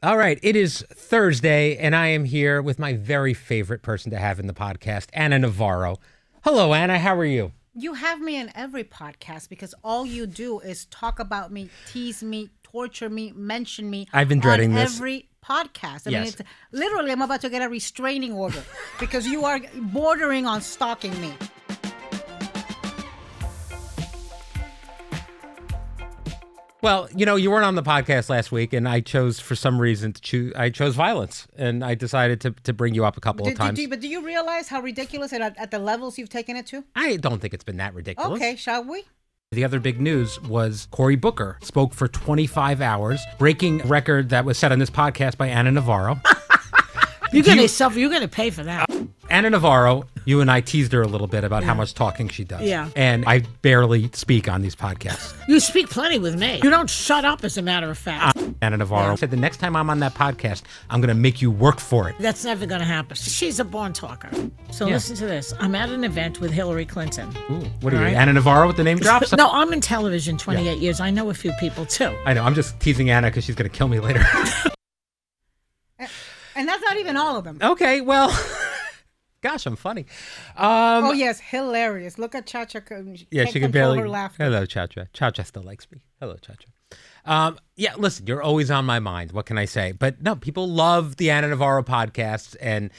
All right, it is Thursday, and I am here with my very favorite person to have in the podcast, Anna Navarro. Hello, Anna. How are you? You have me in every podcast because all you do is talk about me, tease me, torture me, mention me. I've been dreading on this. Every podcast. I Yes. mean, it's literally, I'm about to get a restraining order because you are bordering on stalking me. Well, you weren't on the podcast last week, and I chose, for some reason, I chose violence, and I decided to bring you up a couple of times. But do you realize how ridiculous at the levels you've taken it to? I don't think it's been that ridiculous. Okay, shall we? The other big news was Cory Booker spoke for 25 hours, breaking a record that was set on this podcast by Anna Navarro. You're gonna pay for that. Anna Navarro, you and I teased her a little bit about how much talking she does. Yeah. And I barely speak on these podcasts. You speak plenty with me. You don't shut up, as a matter of fact. Anna Navarro said the next time I'm on that podcast, I'm going to make you work for it. That's never gonna happen. She's a born talker. So listen to this. I'm at an event with Hillary Clinton. Ooh, what are you, All right. Anna Navarro with the name drops? No, I'm in television 28 years. I know a few people too. I know. I'm just teasing Anna because she's going to kill me later. And that's not even all of them. Okay, well, gosh, I'm funny. Oh, yes, hilarious. Look at Cha-Cha. Yeah, she can barely. Her laughter. Hello, Cha-Cha. Cha-Cha still likes me. Hello, Cha-Cha. Yeah, listen, you're always on my mind. What can I say? But no, people love the Anna Navarro podcasts, and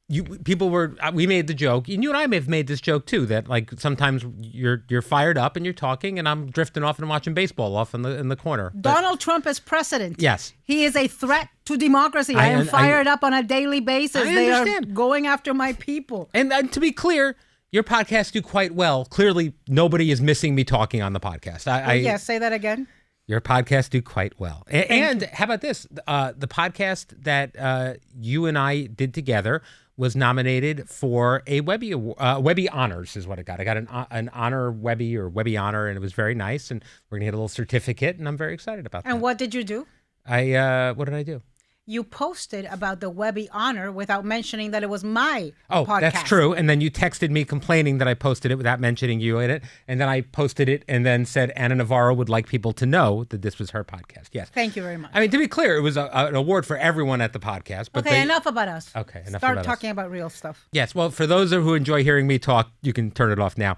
we made the joke, and you and I may have made this joke too, that like sometimes you're fired up and you're talking, and I'm drifting off and watching baseball off in the corner. Donald Trump is president. Yes. He is a threat to democracy. I am fired up on a daily basis. I understand. They are going after my people. And to be clear, your podcasts do quite well. Clearly, nobody is missing me talking on the podcast. Yes, say that again. Your podcasts do quite well. And how about this? The podcast that you and I did together was nominated for a Webby Honors is what it got. I got an honor Webby or Webby Honor, and it was very nice. And we're going to get a little certificate, and I'm very excited about that. And what did you do? What did I do? You posted about the Webby Honor without mentioning that it was my podcast. Oh, that's true. And then you texted me complaining that I posted it without mentioning you in it. And then I posted it and then said Anna Navarro would like people to know that this was her podcast. Yes. Thank you very much. I mean, to be clear, it was an award for everyone at the podcast. But okay, enough about us. Okay, enough Start about talking about real stuff. Yes. Well, for those who enjoy hearing me talk, you can turn it off now.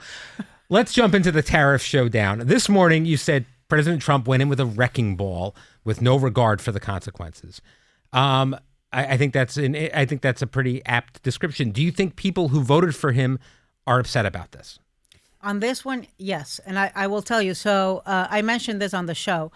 Let's jump into the tariff showdown. This morning, you said President Trump went in with a wrecking ball with no regard for the consequences. I think that's a pretty apt description. Do you think people who voted for him are upset about this? On this one, yes. And I will tell you. So I mentioned this on the show.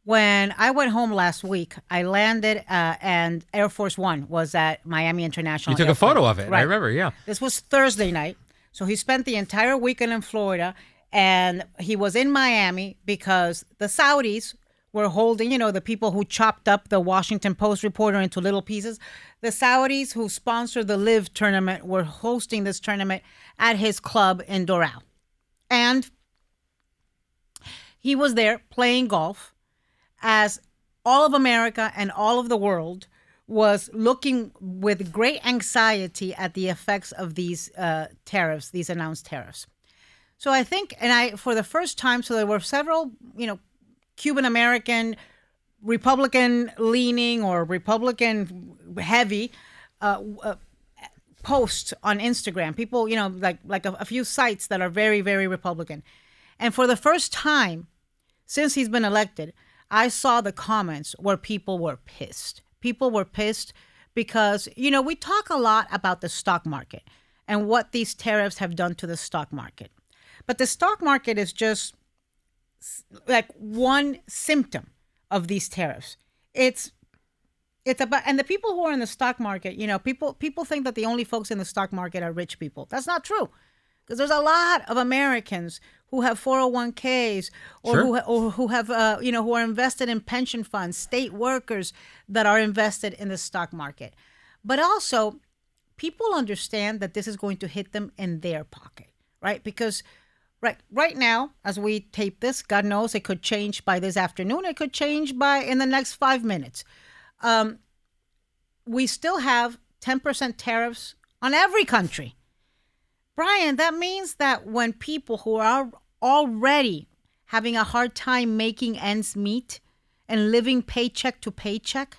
When I went home last week, I landed and Air Force One was at Miami International You took Airport. a photo of it. Right. I remember, yeah. This was Thursday night. So he spent the entire weekend in Florida, and he was in Miami because the Saudis were holding, the people who chopped up the Washington Post reporter into little pieces. The Saudis who sponsored the LIV tournament were hosting this tournament at his club in Doral. And he was there playing golf as all of America and all of the world was looking with great anxiety at the effects of these tariffs, these announced tariffs. So I think, for the first time, so there were several, Cuban American, Republican leaning or Republican heavy posts on Instagram. People, like a few sites that are very, very Republican. And for the first time since he's been elected, I saw the comments where people were pissed. People were pissed because, we talk a lot about the stock market and what these tariffs have done to the stock market. But the stock market is just like one symptom of these tariffs. It's about, and the people who are in the stock market, people think that the only folks in the stock market are rich people. That's not true, because there's a lot of Americans who have 401ks or Sure. who have who are invested in pension funds, state workers that are invested in the stock market. But also, people understand that this is going to hit them in their pocket, right? Because Right now, as we tape this, God knows it could change by this afternoon. It could change in the next 5 minutes. We still have 10% tariffs on every country. Brian, that means that when people who are already having a hard time making ends meet and living paycheck to paycheck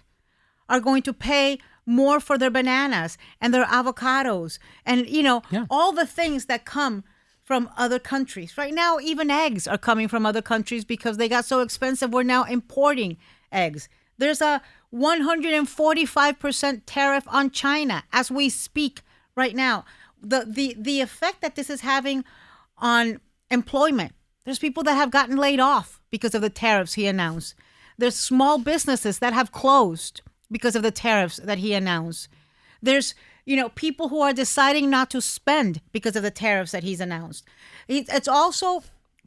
are going to pay more for their bananas and their avocados and, all the things that come from other countries. Right now, even eggs are coming from other countries because they got so expensive. We're now importing eggs. There's a 145% tariff on China as we speak right now. The effect that this is having on employment. There's people that have gotten laid off because of the tariffs he announced. There's small businesses that have closed because of the tariffs that he announced. There's, people who are deciding not to spend because of the tariffs that he's announced. It's also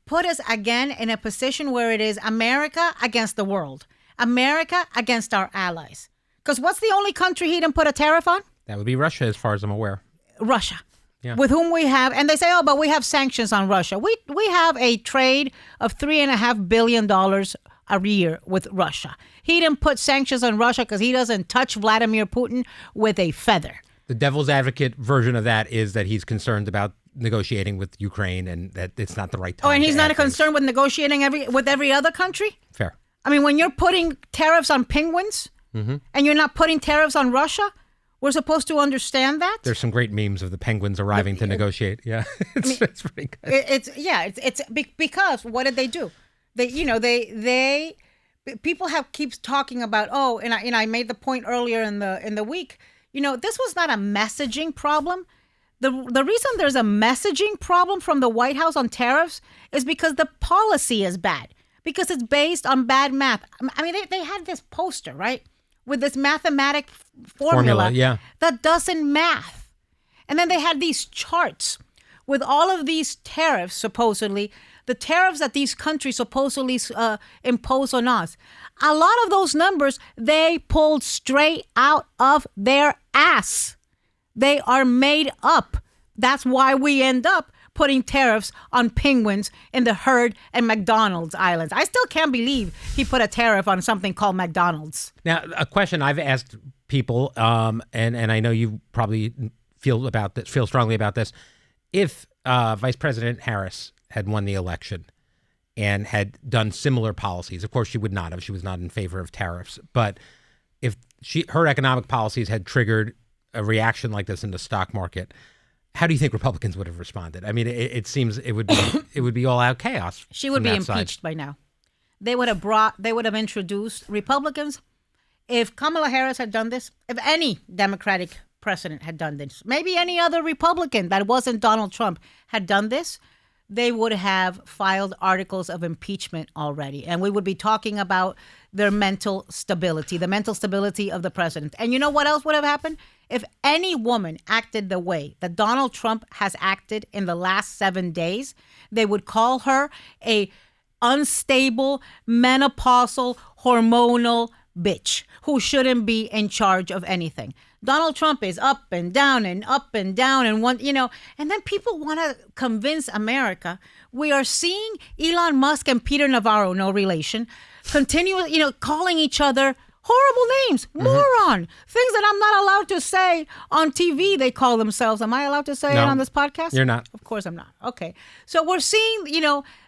put us again in a position where it is America against the world. America against our allies. Because what's the only country he didn't put a tariff on? That would be Russia, as far as I'm aware. Russia. Yeah. With whom we have, and they say, oh, but we have sanctions on Russia. We have a trade of $3.5 billion a year with Russia. He didn't put sanctions on Russia because he doesn't touch Vladimir Putin with a feather. The devil's advocate version of that is that he's concerned about negotiating with Ukraine and that it's not the right time. Oh, and he's not things. concerned with negotiating with every other country? Fair. I mean, when you're putting tariffs on penguins and you're not putting tariffs on Russia, we're supposed to understand that. There's some great memes of the penguins arriving to negotiate. Yeah, it's pretty good. Because what did they do? People keeps talking about, and I made the point earlier in the week. This was not a messaging problem. The reason there's a messaging problem from the White House on tariffs is because the policy is bad. Because it's based on bad math. I mean, they had this poster, right? With this mathematic formula that doesn't math. And then they had these charts with all of these tariffs, supposedly, the tariffs that these countries supposedly impose on us. A lot of those numbers, they pulled straight out of their ass. They are made up. That's why we end up putting tariffs on penguins in the Heard and McDonald's islands. I still can't believe he put a tariff on something called McDonald's. Now, a question I've asked people, and I know you probably feel strongly about this. If Vice President Harris had won the election and had done similar policies, of course she would not have. She was not in favor of tariffs. But if her economic policies had triggered a reaction like this in the stock market, how do you think Republicans would have responded? I mean, it seems it would be all out chaos. She would be impeached by now. They would have introduced Republicans. If Kamala Harris had done this, if any Democratic president had done this, maybe any other Republican that wasn't Donald Trump had done this, they would have filed articles of impeachment already. And we would be talking about their mental stability, the mental stability of the president. And you know what else would have happened? If any woman acted the way that Donald Trump has acted in the last 7 days, they would call her a unstable, menopausal, hormonal bitch who shouldn't be in charge of anything. Donald Trump is up and down and up and down and and then people want to convince America. We are seeing Elon Musk and Peter Navarro, no relation, continue, calling each other horrible names, moron, things that I'm not allowed to say on TV. They call themselves. Am I allowed to say it on this podcast? You're not. Of course I'm not. Okay. So we're seeing,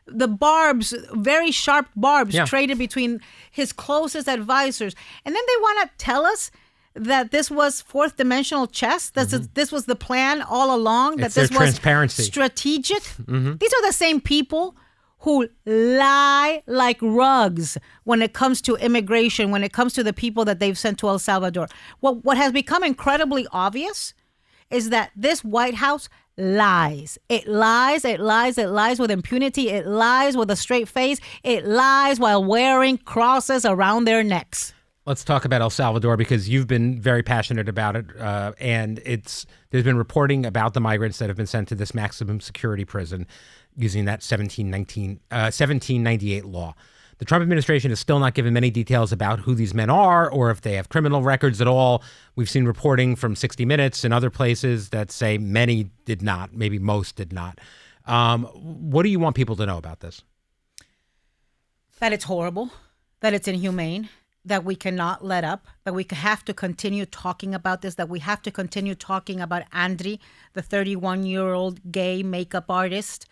the barbs, very sharp barbs traded between his closest advisors. And then they want to tell us that this was fourth dimensional chess, that this was the plan all along, that this was transparency. Strategic. These are the same people who lie like rugs when it comes to immigration, when it comes to the people that they've sent to El Salvador. What has become incredibly obvious is that this White House lies. It lies with impunity. It lies with a straight face. It lies while wearing crosses around their necks. Let's talk about El Salvador because you've been very passionate about it, and there's been reporting about the migrants that have been sent to this maximum security prison using that 1798 law. The Trump administration has still not given many details about who these men are or if they have criminal records at all. We've seen reporting from 60 Minutes and other places that say many did not, maybe most did not. What do you want people to know about this? That it's horrible, that it's inhumane, that we cannot let up, that we have to continue talking about this, that we have to continue talking about Andri, the 31-year-old gay makeup artist,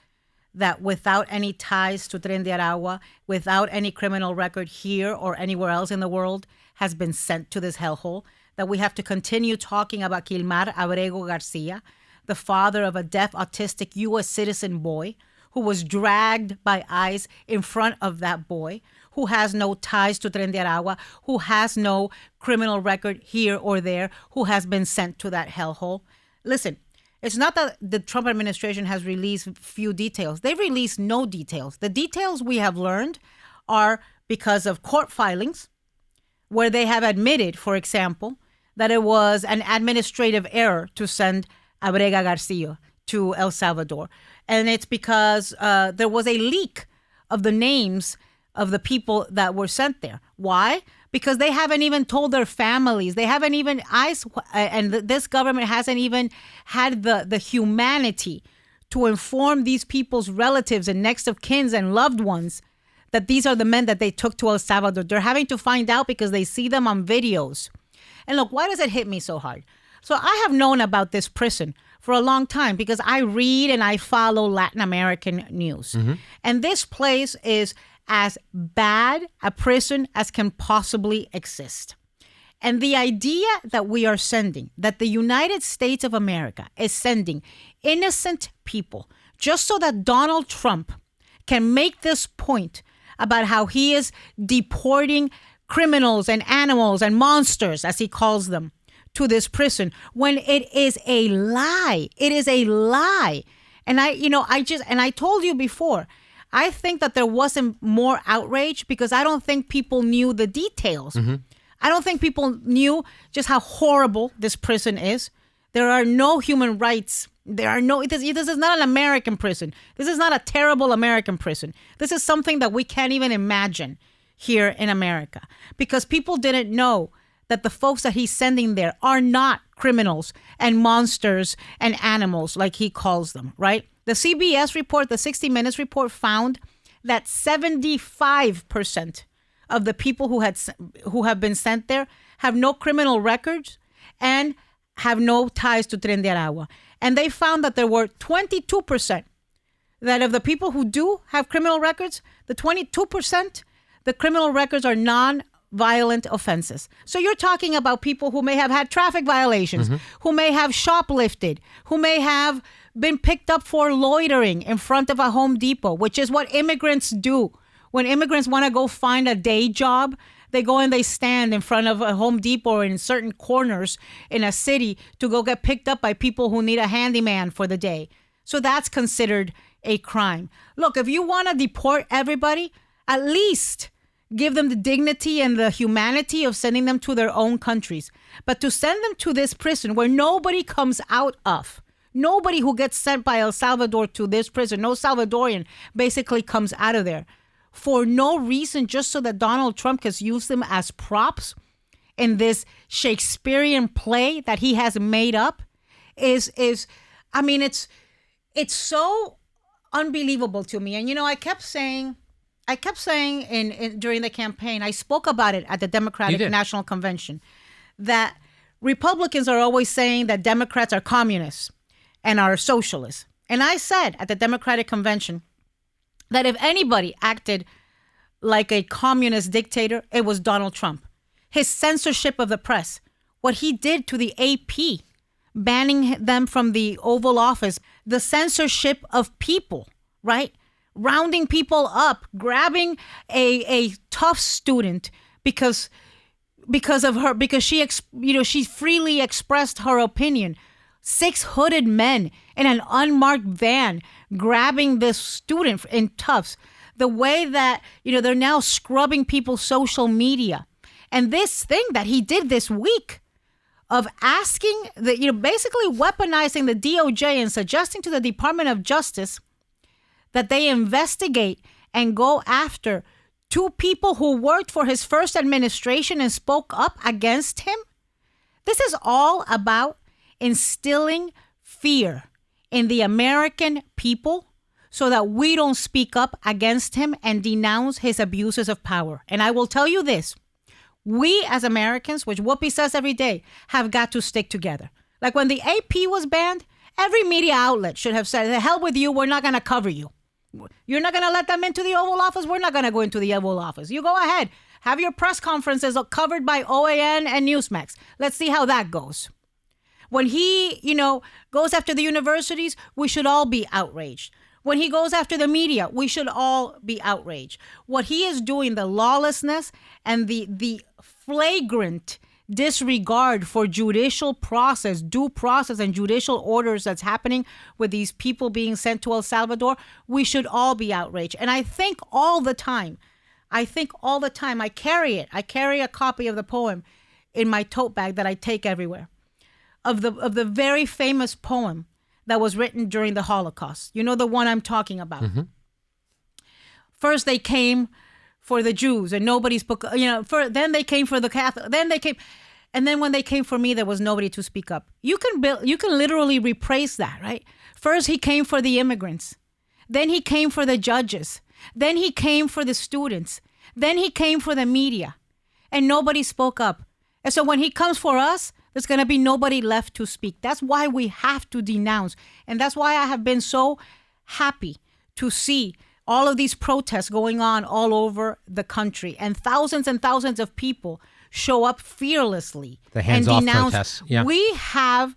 that without any ties to Tren de Aragua, without any criminal record here or anywhere else in the world, has been sent to this hellhole, that we have to continue talking about Kilmar Abrego Garcia, the father of a deaf autistic U.S. citizen boy who was dragged by ICE in front of that boy, who has no ties to Tren de Aragua, who has no criminal record here or there, who has been sent to that hellhole. Listen, it's not that the Trump administration has released few details. They've released no details. The details we have learned are because of court filings where they have admitted, for example, that it was an administrative error to send Abrega Garcia to El Salvador. And it's because there was a leak of the names of the people that were sent there. Why? Because they haven't even told their families. They haven't even, ICE and this government hasn't even had the humanity to inform these people's relatives and next of kins and loved ones that these are the men that they took to El Salvador. They're having to find out because they see them on videos. And look, why does it hit me so hard? So I have known about this prison for a long time because I read and I follow Latin American news. Mm-hmm. And this place is as bad a prison as can possibly exist. And the idea that we are sending, that the United States of America is sending innocent people just so that Donald Trump can make this point about how he is deporting criminals and animals and monsters, as he calls them, to this prison, when it is a lie. It is a lie. And I told you before, I think that there wasn't more outrage because I don't think people knew the details. Mm-hmm. I don't think people knew just how horrible this prison is. There are no human rights. This is not an American prison. This is not a terrible American prison. This is something that we can't even imagine here in America because people didn't know that the folks that he's sending there are not criminals and monsters and animals like he calls them, right? The CBS report, the 60 Minutes report found that 75% of the people who have been sent there have no criminal records and have no ties to Tren de Aragua. And they found that there were 22% that of the people who do have criminal records, the 22%, the criminal records are non-violent offenses. So you're talking about people who may have had traffic violations, mm-hmm. who may have shoplifted, who may have been picked up for loitering in front of a Home Depot, which is what immigrants do. When immigrants want to go find a day job, they go and they stand in front of a Home Depot or in certain corners in a city to go get picked up by people who need a handyman for the day. So that's considered a crime. Look, if you want to deport everybody, at least give them the dignity and the humanity of sending them to their own countries. But to send them to this prison where nobody comes out of, nobody who gets sent by El Salvador to this prison, no Salvadorian basically comes out of there for no reason, just so that Donald Trump can use them as props in this Shakespearean play that he has made up is it's so unbelievable to me. And I kept saying in during the campaign, I spoke about it at the Democratic National Convention, that Republicans are always saying that Democrats are communists and are socialists. And I said at the Democratic Convention that if anybody acted like a communist dictator, it was Donald Trump. His censorship of the press, what he did to the AP, banning them from the Oval Office, the censorship of people, right? Rounding people up, grabbing a tough student because she freely expressed her opinion. 6 hooded men in an unmarked van grabbing this student in Tufts. The way that, they're now scrubbing people's social media. And this thing that he did this week of asking, basically weaponizing the DOJ and suggesting to the Department of Justice that they investigate and go after 2 people who worked for his first administration and spoke up against him. This is all about instilling fear in the American people so that we don't speak up against him and denounce his abuses of power. And I will tell you this, we as Americans, which Whoopi says every day, have got to stick together. Like when the AP was banned, every media outlet should have said, the hell with you, we're not going to cover you. You're not going to let them into the Oval Office? We're not going to go into the Oval Office. You go ahead. Have your press conferences covered by OAN and Newsmax. Let's see how that goes. When he, goes after the universities, we should all be outraged. When he goes after the media, we should all be outraged. What he is doing, the lawlessness and the flagrant disregard for judicial process, due process, and judicial orders that's happening with these people being sent to El Salvador, we should all be outraged. And I think all the time, I carry it. I carry a copy of the poem in my tote bag that I take everywhere, of the very famous poem that was written during the Holocaust. You know the one I'm talking about. Mm-hmm. First they came for the Jews and nobody spoke, then they came for the Catholic, and then when they came for me, there was nobody to speak up. You can literally rephrase that, right? First he came for the immigrants, then he came for the judges, then he came for the students, then he came for the media, and nobody spoke up. And so when he comes for us, there's going to be nobody left to speak. That's why we have to denounce. And that's why I have been so happy to see all of these protests going on all over the country, and thousands of people show up fearlessly the hands-off and denounce. Protests. Yeah. We have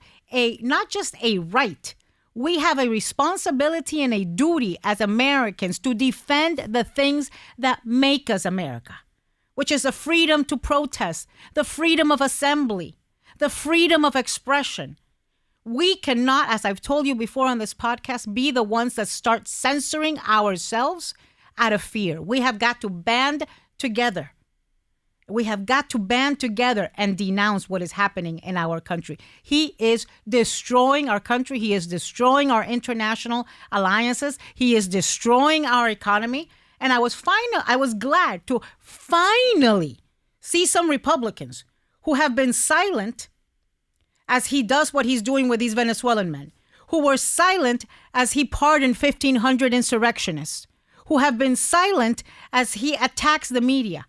not just a right, we have a responsibility and a duty as Americans to defend the things that make us America, which is the freedom to protest, the freedom of assembly, the freedom of expression. We cannot, as I've told you before on this podcast, be the ones that start censoring ourselves out of fear. We have got to band together. We have got to band together and denounce what is happening in our country. He is destroying our country. He is destroying our international alliances. He is destroying our economy. And I was glad to finally see some Republicans who have been silent as he does what he's doing with these Venezuelan men, who were silent as he pardoned 1,500 insurrectionists, who have been silent as he attacks the media.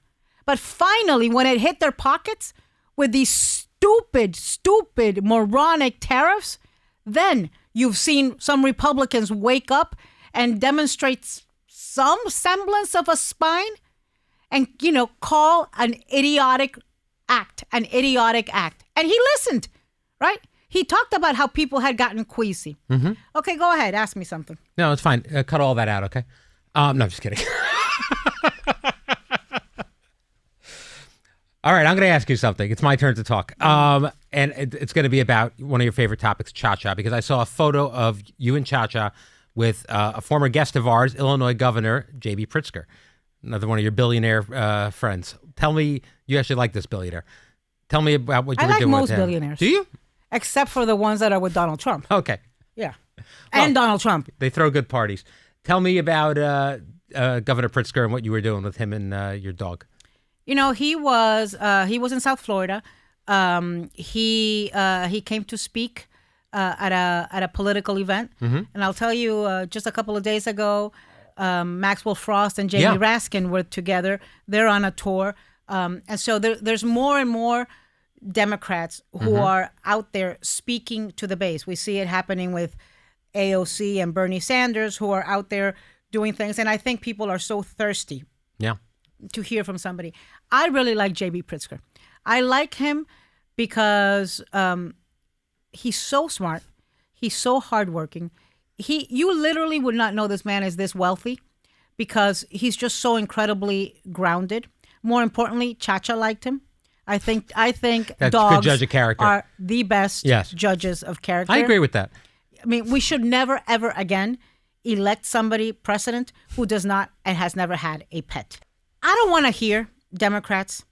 But finally, when it hit their pockets with these stupid, moronic tariffs, then you've seen some Republicans wake up and demonstrate some semblance of a spine and, call an idiotic act. And he listened, right? He talked about how people had gotten queasy. Mm-hmm. Okay, go ahead. Ask me something. No, it's fine. Cut all that out, okay? No, I'm just kidding. All right, I'm going to ask you something. It's my turn to talk. And it's going to be about one of your favorite topics, Cha-Cha, because I saw a photo of you and Cha-Cha with a former guest of ours, Illinois Governor J.B. Pritzker, another one of your billionaire friends. Tell me, you actually like this billionaire. Tell me about what you were doing with him. I like most billionaires. Do you? Except for the ones that are with Donald Trump. Okay. Yeah. And Donald Trump. They throw good parties. Tell me about Governor Pritzker and what you were doing with him and your dog. He was in South Florida. He came to speak at a political event, mm-hmm. and I'll tell you, just a couple of days ago, Maxwell Frost and Jamie Raskin were together. They're on a tour, and so there's more and more Democrats who mm-hmm. are out there speaking to the base. We see it happening with AOC and Bernie Sanders, who are out there doing things, and I think people are so thirsty. Yeah. To hear from somebody. I really like J.B. Pritzker. I like him because he's so smart. He's so hardworking. You literally would not know this man is this wealthy because he's just so incredibly grounded. More importantly, Cha-Cha liked him. I think that's dogs good judge of character. Are the best judges of character. I agree with that. I mean, we should never, ever again elect somebody president who does not and has never had a pet. I don't want to hear Democrats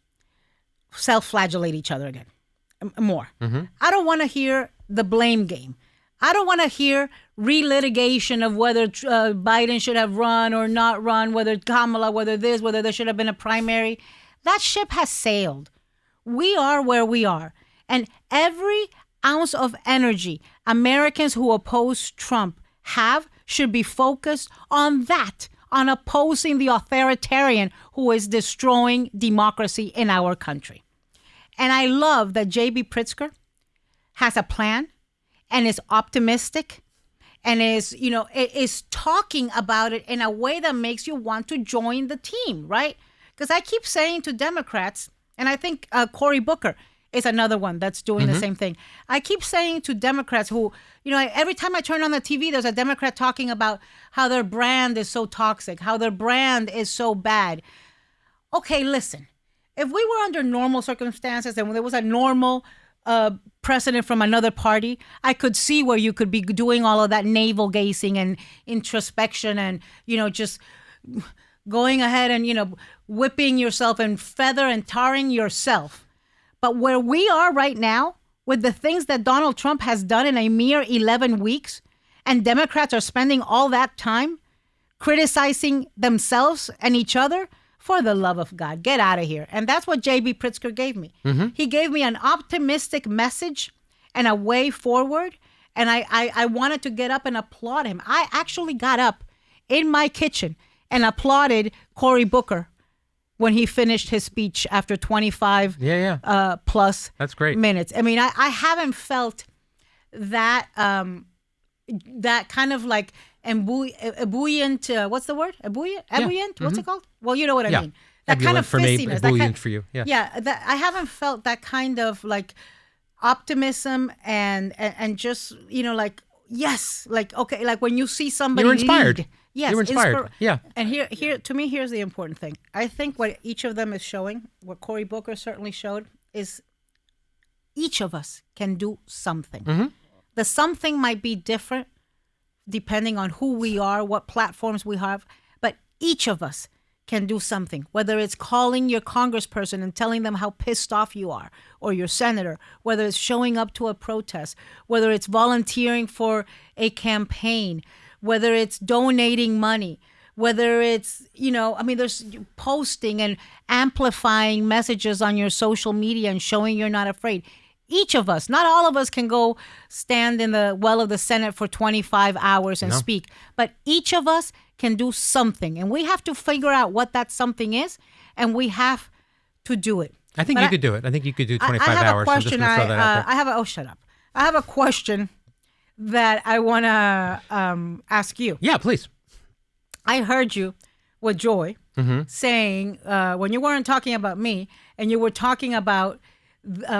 self-flagellate each other again. More. Mm-hmm. I don't want to hear the blame game. I don't want to hear relitigation of whether Biden should have run or not run, whether Kamala, whether there should have been a primary. That ship has sailed. We are where we are. And every ounce of energy Americans who oppose Trump should be focused on that, on opposing the authoritarian who is destroying democracy in our country. And I love that J.B. Pritzker has a plan and is optimistic and is talking about it in a way that makes you want to join the team, right? Because I keep saying to Democrats, and I think Cory Booker is another one that's doing the same thing. I keep saying to Democrats who, every time I turn on the TV, there's a Democrat talking about how their brand is so toxic, how their brand is so bad. Okay, listen. If we were under normal circumstances and there was a normal precedent from another party, I could see where you could be doing all of that navel gazing and introspection and, just going ahead and, whipping yourself and feather and tarring yourself. But where we are right now, with the things that Donald Trump has done in a mere 11 weeks, and Democrats are spending all that time criticizing themselves and each other, for the love of God, get out of here. And that's what J.B. Pritzker gave me. He gave me an optimistic message and a way forward. And I wanted to get up and applaud him. I actually got up in my kitchen and applauded Cory Booker when he finished his speech after 25 plus That's great. minutes. I mean, I haven't felt that that kind of like ebullient, what's the word? Ebullient? What's it called? Well, you know what I mean. That kind of for me, fissiness. ebullient for you. Yeah. Yeah, I haven't felt that kind of like optimism and just, like, yes, like, okay, like when you see somebody You're inspired. lead. Yes, you were inspired. Yeah. And here, to me, here's the important thing. I think what each of them is showing, what Cory Booker certainly showed, is each of us can do something. The something might be different depending on who we are, what platforms we have, but each of us can do something, whether it's calling your congressperson and telling them how pissed off you are, or your senator, whether it's showing up to a protest, whether it's volunteering for a campaign, whether it's donating money, whether it's, there's posting and amplifying messages on your social media and showing you're not afraid. Each of us, not all of us can go stand in the well of the Senate for 25 hours and speak, but each of us can do something. And we have to figure out what that something is, and we have to do it. I think you could do it. I think you could do 25 I have hours. A question. Shut up. I have a question that I want to ask you. Yeah, please. I heard you with Joy saying, when you weren't talking about me, and you were talking about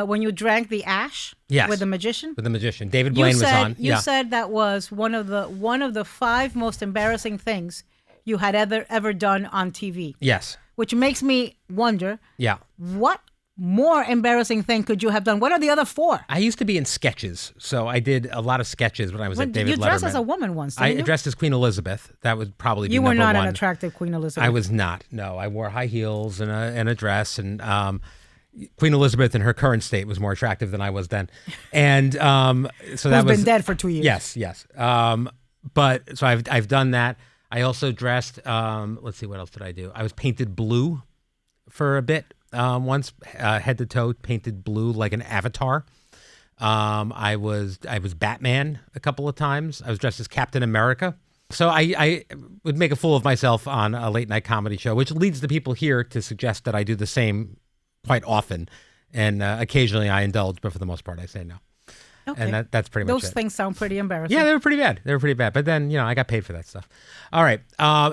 when you drank the ash with the magician. With the magician, David Blaine was on. You said that was one of the 5 most embarrassing things you had ever done on TV. Yes. Which makes me wonder. Yeah. What more embarrassing thing could you have done? What are the other 4? I used to be in sketches, so I did a lot of sketches when I was at David Letterman. You dressed as a woman once, didn't you? I dressed as Queen Elizabeth. That would probably be You were number not 1. an attractive Queen Elizabeth. I was not. No, I wore high heels and a dress, and Queen Elizabeth in her current state was more attractive than I was then. And so that was been dead for 2 years. Yes. But so I've done that. I also dressed. Let's see, what else did I do? I was painted blue for a bit once, head to toe, painted blue like an avatar. I was Batman a couple of times. I was dressed as Captain America. So I would make a fool of myself on a late night comedy show, which leads the people here to suggest that I do the same quite often, and occasionally I indulge, but for the most part I say no. Okay. And that's pretty much it. Those things sound pretty embarrassing. Yeah, they were pretty bad. But then, I got paid for that stuff. All right.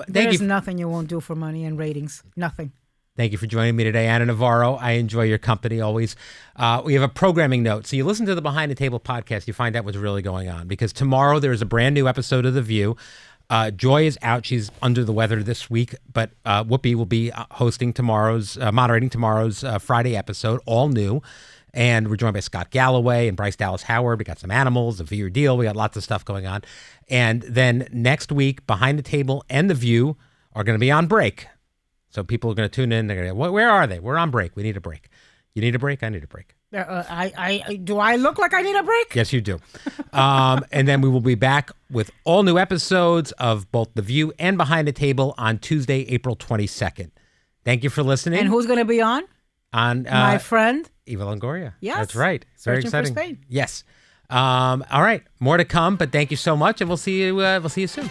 There's nothing you won't do for money and ratings. Nothing. Thank you for joining me today, Anna Navarro. I enjoy your company always. We have a programming note. So you listen to the Behind the Table podcast, you find out what's really going on, because tomorrow there is a brand new episode of The View. Joy is out. She's under the weather this week, but Whoopi will be moderating tomorrow's Friday episode, all new. And we're joined by Scott Galloway and Bryce Dallas Howard. We got some animals, a Viewer deal. We got lots of stuff going on. And then next week, Behind the Table and The View are going to be on break. So people are going to tune in. They're going to go, where are they? We're on break. We need a break. You need a break? I need a break. Do I look like I need a break? Yes, you do. And then we will be back with all new episodes of both The View and Behind the Table on Tuesday, April 22nd. Thank you for listening. And who's going to be on? My friend Eva Longoria. Yes, that's right. Very exciting. For Spain. Yes. All right. More to come, but thank you so much, and we'll see you. We'll see you soon.